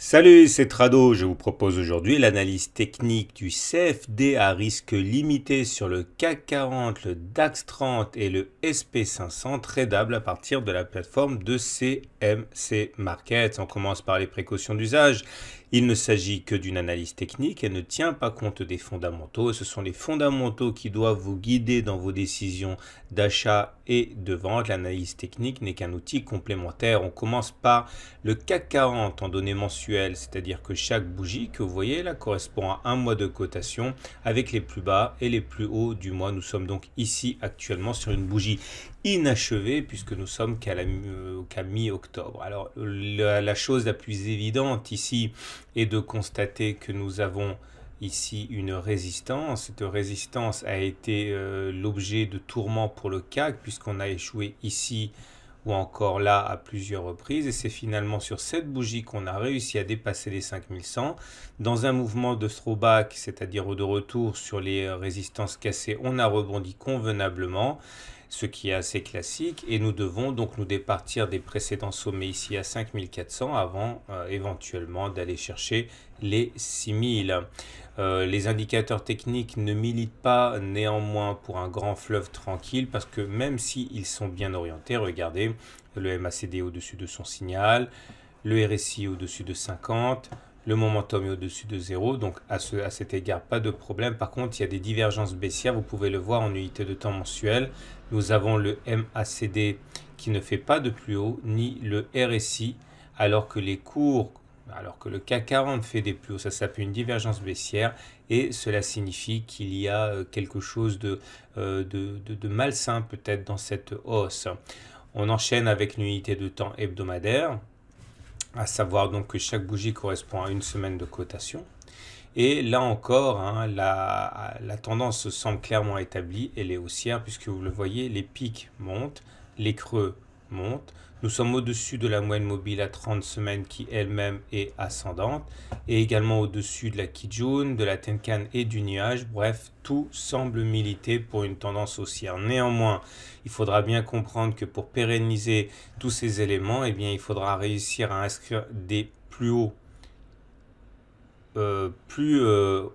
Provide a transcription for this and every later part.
Salut, c'est Trado. Je vous propose aujourd'hui l'analyse technique du CFD à risque limité sur le CAC 40, le DAX 30 et le SP500 tradable à partir de la plateforme de CMC Markets. On commence par les précautions d'usage. Il ne s'agit que d'une analyse technique, elle ne tient pas compte des fondamentaux. Ce sont les fondamentaux qui doivent vous guider dans vos décisions d'achat et de vente. L'analyse technique n'est qu'un outil complémentaire. On commence par le CAC 40 en données mensuelles, c'est-à-dire que chaque bougie que vous voyez là correspond à un mois de cotation avec les plus bas et les plus hauts du mois. Nous sommes donc ici actuellement sur une bougie inachevée puisque nous sommes qu'à mi-octobre. Alors la chose la plus évidente ici est de constater que nous avons ici une résistance. Cette résistance a été l'objet de tourments pour le CAC puisqu'on a échoué ici ou encore là à plusieurs reprises, et c'est finalement sur cette bougie qu'on a réussi à dépasser les 5100 dans un mouvement de throwback, c'est-à-dire de retour sur les résistances cassées. On a rebondi convenablement, ce qui est assez classique, et nous devons donc nous départir des précédents sommets ici à 5400 avant éventuellement d'aller chercher les 6000. Les indicateurs techniques ne militent pas néanmoins pour un grand fleuve tranquille parce que même s'ils sont bien orientés, regardez, le MACD au-dessus de son signal, le RSI au-dessus de 50, le momentum est au-dessus de 0, donc à cet égard, pas de problème. Par contre, il y a des divergences baissières, vous pouvez le voir en unité de temps mensuelle. Nous avons le MACD qui ne fait pas de plus haut, ni le RSI, alors que le CAC 40 fait des plus hauts. Ça s'appelle une divergence baissière et cela signifie qu'il y a quelque chose de malsain peut-être dans cette hausse. On enchaîne avec l'unité de temps hebdomadaire, à savoir donc que chaque bougie correspond à une semaine de cotation. Et là encore, la tendance semble clairement établie, elle est haussière puisque vous le voyez, les pics montent, les creux montent. Nous sommes au-dessus de la moyenne mobile à 30 semaines qui elle-même est ascendante et également au-dessus de la Kijun, de la Tenkan et du nuage. Bref, tout semble militer pour une tendance haussière. Néanmoins, il faudra bien comprendre que pour pérenniser tous ces éléments, eh bien, il faudra réussir à inscrire des plus hauts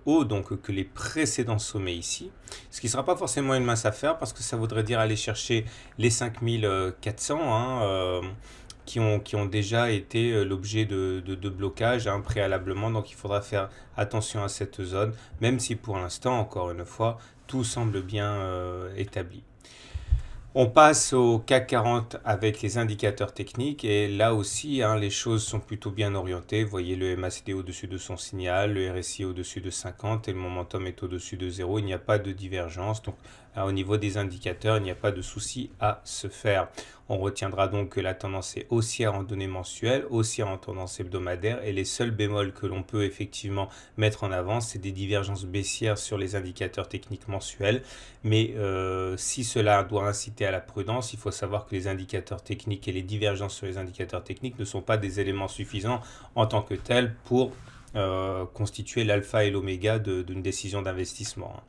haut donc que les précédents sommets ici, ce qui ne sera pas forcément une mince affaire parce que ça voudrait dire aller chercher les 5400 qui ont déjà été l'objet de blocage préalablement, donc il faudra faire attention à cette zone, même si pour l'instant, encore une fois, tout semble bien établi. On passe au CAC 40 avec les indicateurs techniques et là aussi les choses sont plutôt bien orientées. Vous voyez le MACD au-dessus de son signal, le RSI au-dessus de 50 et le momentum est au-dessus de 0. Il n'y a pas de divergence, donc au niveau des indicateurs, il n'y a pas de souci à se faire. On retiendra donc que la tendance est haussière en données mensuelles, haussière en tendance hebdomadaire et les seuls bémols que l'on peut effectivement mettre en avant, c'est des divergences baissières sur les indicateurs techniques mensuels. Mais si cela doit inciter à la prudence, il faut savoir que les indicateurs techniques et les divergences sur les indicateurs techniques ne sont pas des éléments suffisants en tant que tels pour constituer l'alpha et l'oméga d'une décision d'investissement.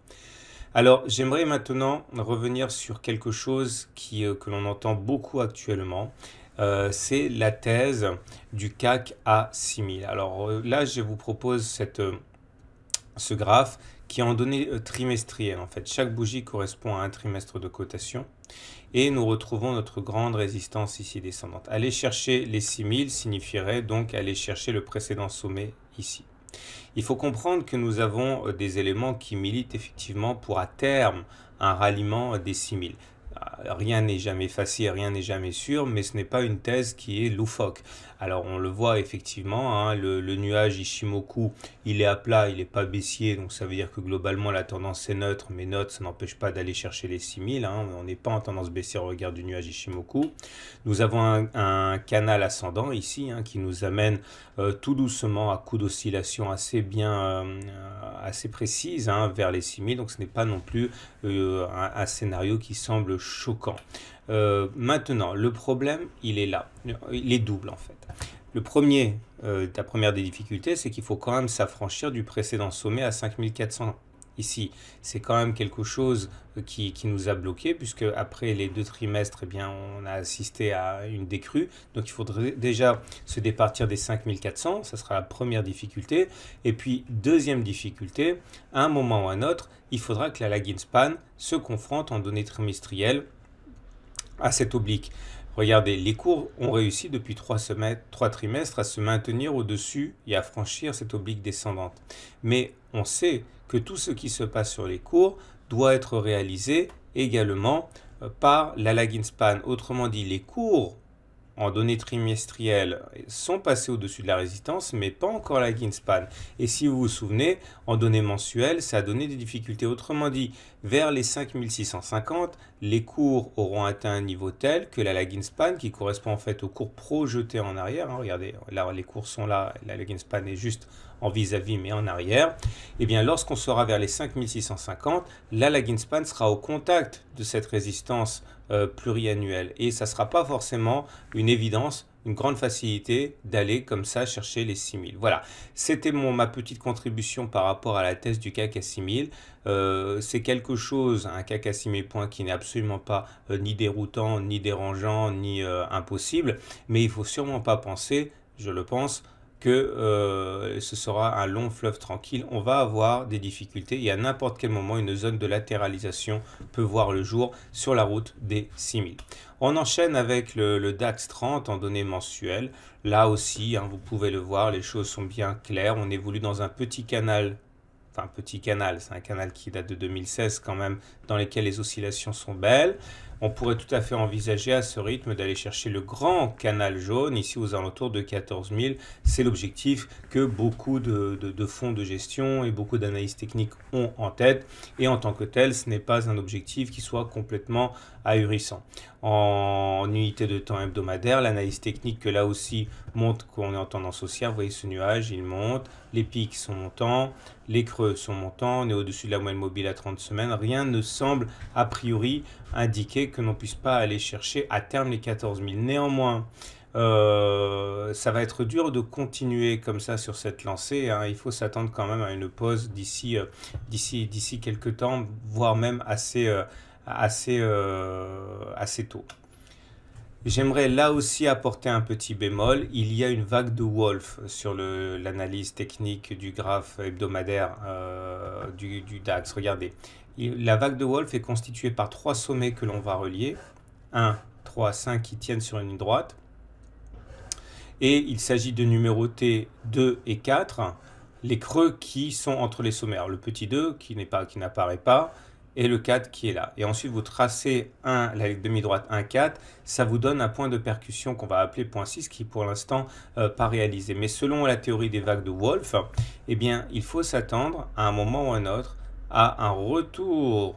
Alors, j'aimerais maintenant revenir sur quelque chose que l'on entend beaucoup actuellement. C'est la thèse du CAC à 6000. Alors là, je vous propose ce graphe qui est en données trimestrielles. En fait, chaque bougie correspond à un trimestre de cotation. Et nous retrouvons notre grande résistance ici descendante. Aller chercher les 6000 signifierait donc aller chercher le précédent sommet ici. Il faut comprendre que nous avons des éléments qui militent effectivement pour à terme un ralliement des 6000. Rien n'est jamais facile, rien n'est jamais sûr, mais ce n'est pas une thèse qui est loufoque. Alors on le voit effectivement, le nuage Ishimoku, il est à plat, il n'est pas baissier, donc ça veut dire que globalement la tendance est neutre, mais neutre, ça n'empêche pas d'aller chercher les 6000, on n'est pas en tendance baissière au regard du nuage Ishimoku. Nous avons un canal ascendant ici, qui nous amène tout doucement à coups d'oscillation assez précise vers les 6000, donc ce n'est pas non plus un scénario qui semble choquant. Maintenant, le problème, il est là. Il est double en fait. La première des difficultés, c'est qu'il faut quand même s'affranchir du précédent sommet à 5400 ici, c'est quand même quelque chose qui nous a bloqué, puisque après les 2 trimestres, eh bien, on a assisté à une décrue. Donc il faudrait déjà se départir des 5400, ça sera la première difficulté. Et puis, deuxième difficulté, à un moment ou à un autre, il faudra que la lagging span se confronte en données trimestrielles à cette oblique. Regardez, les cours ont réussi depuis 3 trimestres à se maintenir au-dessus et à franchir cette oblique descendante. Mais on sait que tout ce qui se passe sur les cours doit être réalisé également par la lagging span. Autrement dit, les cours en données trimestrielles sont passés au-dessus de la résistance, mais pas encore la lagging span. Et si vous vous souvenez, en données mensuelles, ça a donné des difficultés. Autrement dit, vers les 5650, les cours auront atteint un niveau tel que la lagging span, qui correspond en fait au cours projeté en arrière, hein, regardez, là les cours sont là, la lagging span est juste en vis-à-vis mais en arrière, et bien lorsqu'on sera vers les 5650, la lagging span sera au contact de cette résistance pluriannuelle et ça ne sera pas forcément une évidence, une grande facilité d'aller comme ça chercher les 6000. Voilà, c'était ma petite contribution par rapport à la thèse du CAC à 6000. C'est quelque chose, un CAC à 6000 points qui n'est absolument pas ni déroutant, ni dérangeant, ni impossible, mais il ne faut sûrement pas penser, je le pense, que ce sera un long fleuve tranquille. On va avoir des difficultés et à n'importe quel moment, une zone de latéralisation peut voir le jour sur la route des 6000. On enchaîne avec le DAX 30 en données mensuelles. Là aussi, hein, vous pouvez le voir, les choses sont bien claires. On évolue dans un petit canal. Enfin, petit canal, c'est un canal qui date de 2016 quand même, dans lequel les oscillations sont belles. On pourrait tout à fait envisager à ce rythme d'aller chercher le grand canal jaune, ici aux alentours de 14 000. C'est l'objectif que beaucoup de fonds de gestion et beaucoup d'analystes techniques ont en tête. Et en tant que tel, ce n'est pas un objectif qui soit complètement ahurissant. En unité de temps hebdomadaire, l'analyse technique que là aussi montre qu'on est en tendance haussière. Vous voyez ce nuage, il monte, les pics sont montants, les creux sont montants, on est au-dessus de la moyenne mobile à 30 semaines. Rien ne semble a priori indiquer que l'on puisse pas aller chercher à terme les 14 000. Néanmoins, ça va être dur de continuer comme ça sur cette lancée, hein. Il faut s'attendre quand même à une pause d'ici quelques temps, voire même assez tôt. J'aimerais là aussi apporter un petit bémol. Il y a une vague de Wolf sur l'analyse technique du graphe hebdomadaire du DAX. Regardez, la vague de Wolf est constituée par 3 sommets que l'on va relier. 1, 3, 5 qui tiennent sur une ligne droite. Et il s'agit de numéroter 2 et 4, les creux qui sont entre les sommets. Alors le petit 2 qui n'apparaît pas, et le 4 qui est là. Et ensuite, vous tracez la demi-droite 1, 4, ça vous donne un point de percussion qu'on va appeler point 6, qui pour l'instant pas réalisé. Mais selon la théorie des vagues de Wolf, eh bien, il faut s'attendre à un moment ou à un autre à un retour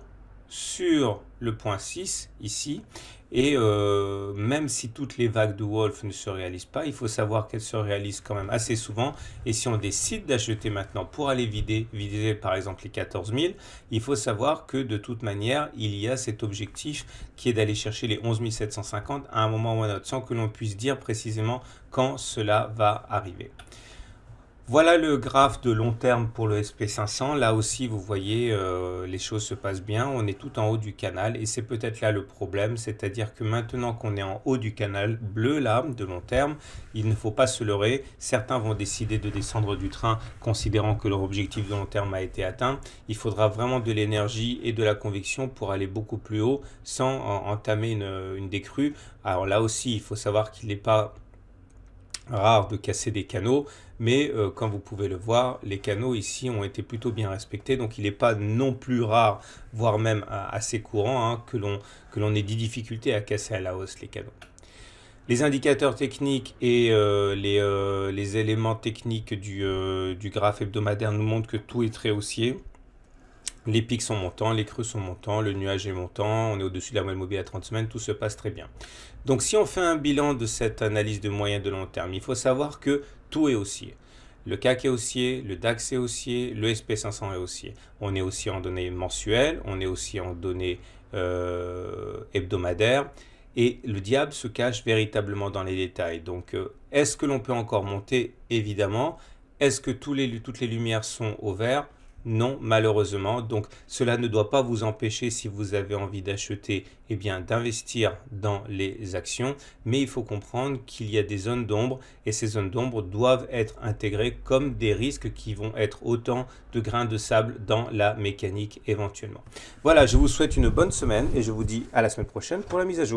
sur le point 6, ici. Et même si toutes les vagues de Wolf ne se réalisent pas, il faut savoir qu'elles se réalisent quand même assez souvent. Et si on décide d'acheter maintenant pour aller vider par exemple les 14 000, il faut savoir que de toute manière, il y a cet objectif qui est d'aller chercher les 11 750 à un moment ou à un autre, sans que l'on puisse dire précisément quand cela va arriver. Voilà le graphe de long terme pour le SP500. Là aussi, vous voyez, les choses se passent bien. On est tout en haut du canal et c'est peut-être là le problème. C'est-à-dire que maintenant qu'on est en haut du canal bleu, là, de long terme, il ne faut pas se leurrer. Certains vont décider de descendre du train considérant que leur objectif de long terme a été atteint. Il faudra vraiment de l'énergie et de la conviction pour aller beaucoup plus haut sans entamer une décrue. Alors là aussi, il faut savoir qu'il n'est pas rare de casser des canaux, mais comme vous pouvez le voir, les canaux ici ont été plutôt bien respectés, donc il n'est pas non plus rare, voire même assez courant, hein, que l'on ait des difficultés à casser à la hausse les canaux. Les indicateurs techniques et les éléments techniques du graphe hebdomadaire nous montrent que tout est très haussier. Les pics sont montants, les creux sont montants, le nuage est montant, on est au-dessus de la moyenne mobile à 30 semaines, tout se passe très bien. Donc si on fait un bilan de cette analyse de moyen de long terme, il faut savoir que tout est haussier. Le CAC est haussier, le DAX est haussier, le SP500 est haussier. On est aussi en données mensuelles, on est aussi en données hebdomadaires. Et le diable se cache véritablement dans les détails. Donc est-ce que l'on peut encore monter? Évidemment. Est-ce que toutes les lumières sont au vert? Non, malheureusement. Donc, cela ne doit pas vous empêcher, si vous avez envie d'acheter, eh bien, d'investir dans les actions. Mais il faut comprendre qu'il y a des zones d'ombre et ces zones d'ombre doivent être intégrées comme des risques qui vont être autant de grains de sable dans la mécanique éventuellement. Voilà, je vous souhaite une bonne semaine et je vous dis à la semaine prochaine pour la mise à jour.